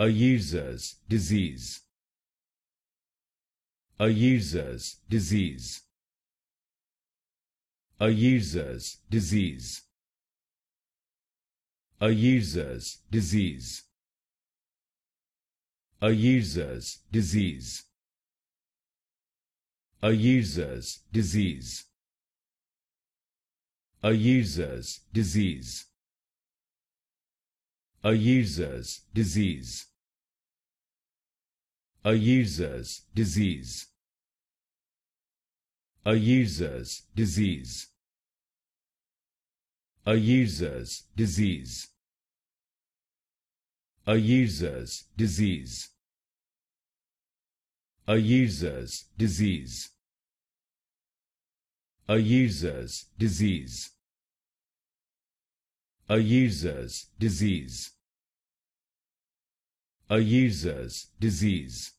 A user's disease. A user's disease. A user's disease. A user's disease. A user's disease. A user's disease. A user's disease. A user's disease. A user's disease. A user's disease. A user's disease. A user's disease. A user's disease. A user's disease. A user's disease. A user's disease.